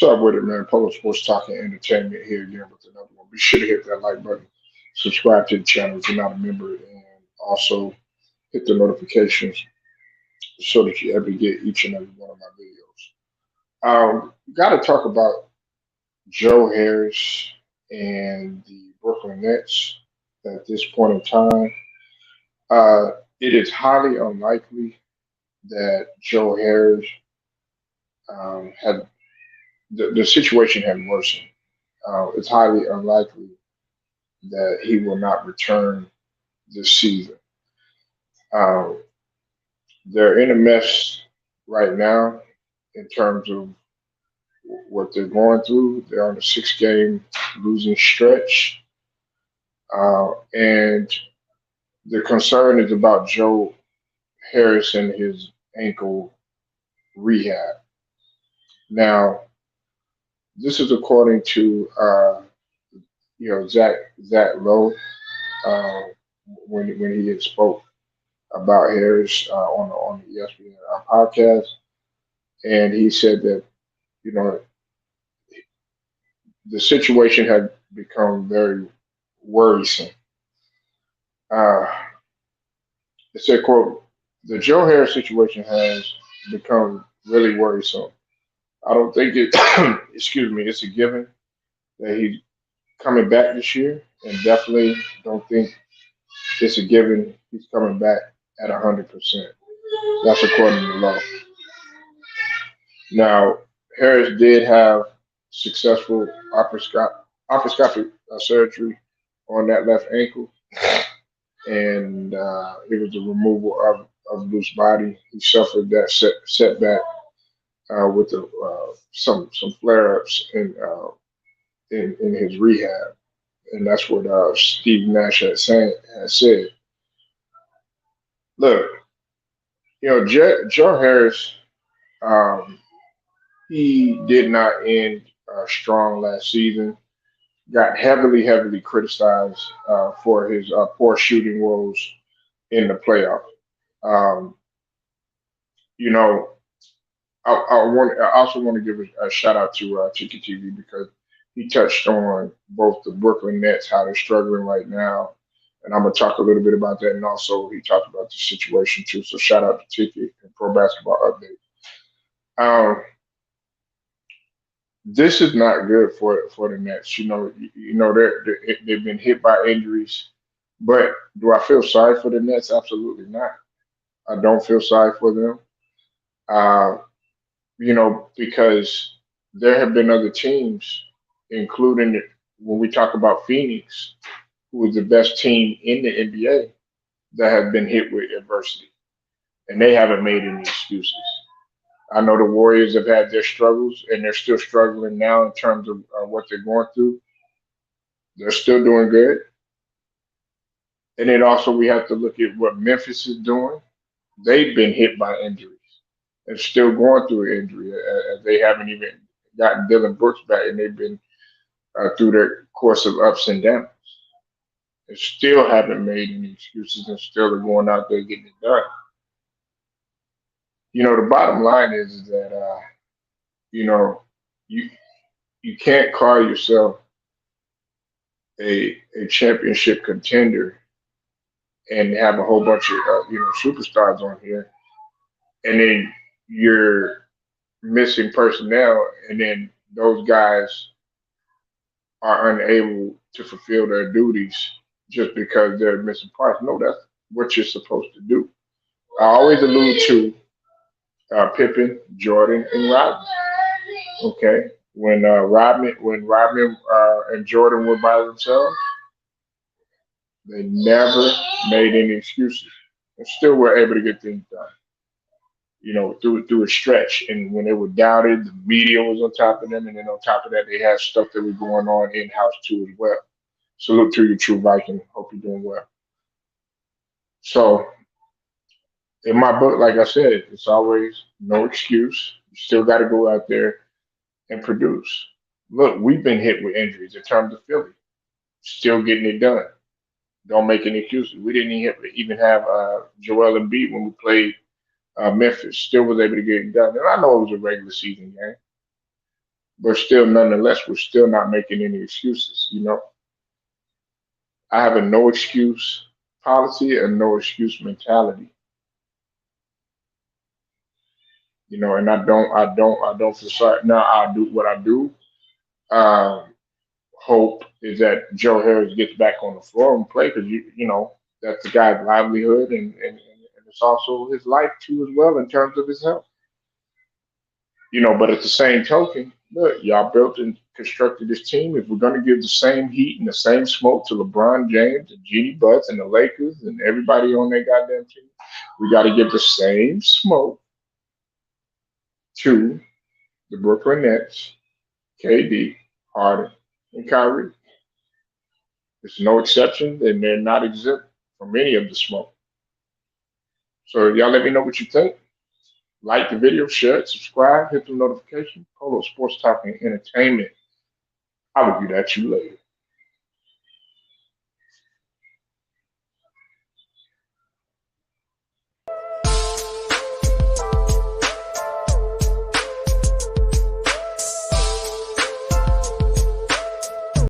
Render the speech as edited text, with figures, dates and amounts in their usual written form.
What's up with it, man? Polo Sports Talking Entertainment here again with another one. Be sure to hit that like button, subscribe to the channel if you're not a member, and also hit the notifications so that you ever get each and every one of my videos. Got to talk about Joe Harris and the Brooklyn Nets at this point in time. It is highly unlikely that Joe Harris had the situation had worsened. It's highly unlikely that he will not return this season. Um, they're in a mess right now in terms of what they're going through. They're on a 6 game losing stretch. And the concern is about Joe Harris and his ankle rehab. Now, this is according to Zach Lowe uh, when he had spoke about Harris on the ESPN podcast, and he said that you know the situation had become very worrisome. Uh, it said, "quote The Joe Harris situation has become really worrisome. I don't think it, excuse me, it's a given that he's coming back this year, and definitely don't think it's a given he's coming back at 100%. That's according to law. Now, Harris did have successful arthroscopic surgery on that left ankle, and it was the removal of loose body. He suffered that setback with some flare ups in his rehab, and that's what Steve Nash had said. Look, Joe Harris, um, he did not end strong last season. Got heavily criticized for his poor shooting woes in the playoffs. Um, you know, I also want to give a shout out to Tiki TV because he touched on both the Brooklyn Nets, how they're struggling right now, and I'm gonna talk a little bit about that. And also, he talked about the situation too. So shout out to Tiki and Pro Basketball Update. Um, this is not good for the Nets. They've been hit by injuries, but do I feel sorry for the Nets? Absolutely not. I don't feel sorry for them. Uh, because there have been other teams, including when we talk about Phoenix, who is the best team in the NBA, that have been hit with adversity, and they haven't made any excuses. I know the Warriors have had their struggles, and they're still struggling now in terms of what they're going through. They're still doing good. And then also we have to look at what Memphis is doing. They've been hit by injuries and still going through injury. They haven't even gotten Dylan Brooks back, and they've been through their course of ups and downs. They still haven't made any excuses and still are going out there getting it done. The bottom line is that you know you you can't call yourself a championship contender and have a whole bunch of superstars on here, and then you're missing personnel, and then those guys are unable to fulfill their duties just because they're missing parts. No, that's what you're supposed to do. I always allude to Pippen, Jordan, and Rodman. Okay, when Rodman and Jordan were by themselves, they never made any excuses and still were able to get things done. Through a stretch. And when they were doubted, the media was on top of them, and then on top of that, they had stuff that was going on in house too as well. Salute to you, True Viking. Hope you're doing well. So, in my book, like I said, it's always no excuse. You still got to go out there and produce. Look, we've been hit with injuries in terms of Philly, still getting it done. Don't make any excuses. We didn't even have Joel Embiid when we played Memphis. Still was able to get it done. And I know it was a regular season game, but still, nonetheless, we're still not making any excuses. You know, I have a no excuse policy and no excuse mentality. You know, and I don't feel sorry. Now I do what I do. Um, Hope is that Joe Harris gets back on the floor and play because you know that's the guy's livelihood and it's also his life too as well in terms of his health. You know, but at the same token, look, y'all built and constructed this team. If we're going to give the same heat and the same smoke to LeBron James and Jeannie Buss and the Lakers and everybody on their goddamn team, we got to give the same smoke to the Brooklyn Nets, KD, Harden, and Kyrie. There's no exception, and they're not exempt from any of the smoke. So y'all let me know what you think. Like the video, share it, subscribe, hit the notification. Polo Sports Talk and Entertainment. I will get at you later.